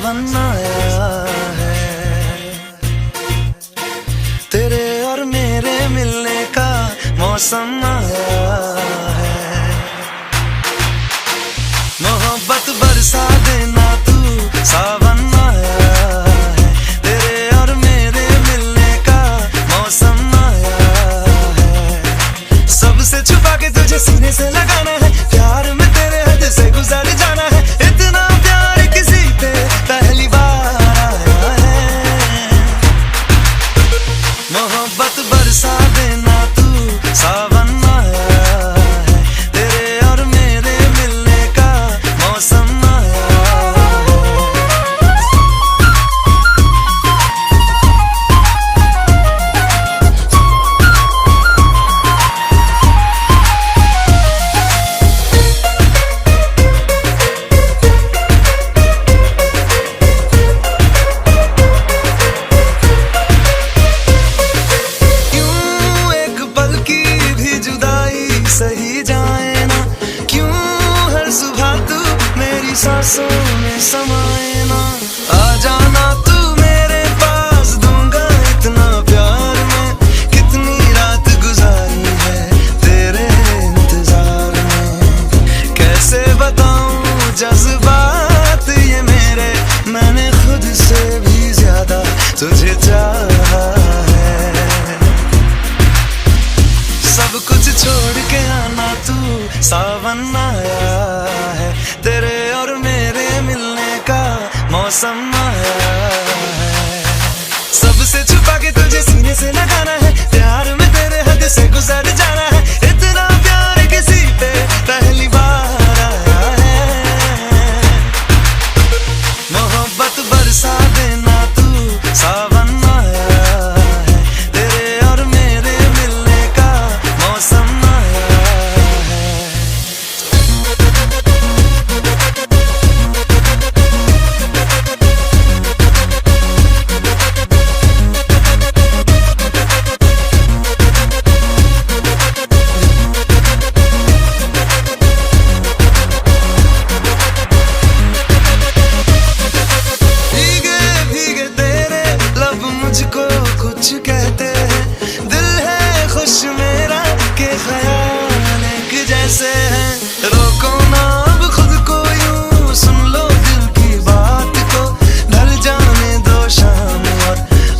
सावन आया है, तेरे और मेरे मिलने का मौसम आया है। मोहब्बत बरसा देना तू, सावन आया है, तेरे और मेरे मिलने का मौसम आया है। सबसे छुपा के तुझे सीने से लगाना है, प्यार में तेरे हद से गुजर जाना है। इतना प्यार किसी पे पहली बार आया है। मोहब्बत बरसा देना तू, सावन आया है, तेरे और मेरे मिलने का मौसम सही जाए ना, क्यों हर सुबह तू मेरी सांसों में समाए ना। आ जाना तू मेरे पास, दूंगा इतना प्यार में। कितनी रात गुजारी है तेरे इंतजार में, कैसे बताऊं जज्बात ये मेरे। मैंने खुद से भी ज्यादा तुझे चाहा है। सब कुछ छोड़ के आना तू, सावन आया है, तेरे और मेरे मिलने का मौसम आया है। सबसे छुपा के तुझे सीने से लगाना है, प्यार में तेरे हद से गुजर जाना है। इतना प्यार किसी पे पहली बार आया है। मोहब्बत बरसा देना तू, सावन आया है, तेरे और मेरे मिलने का मौसम कुछ कहते हैं, दिल है खुश मेरा के ख्याल एक जैसे हैं। रोको ना अब खुद को यूं, सुन लो दिल की बात को। ढल जाने दो शाम और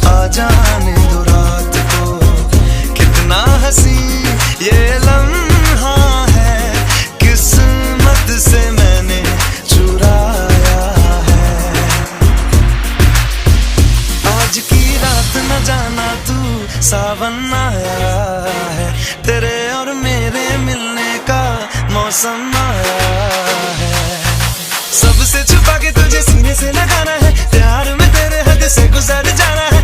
आ जाने दो रात को। कितना हंसी ये लम्हा है, किस्मत से मैंने चुराया है। आज की रात न जाना तू, सावन आया है, तेरे और मेरे मिलने का मौसम आया है। सबसे छुपा के तुझे सीने से लगाना है, प्यार में तेरे हद से गुजर जाना है।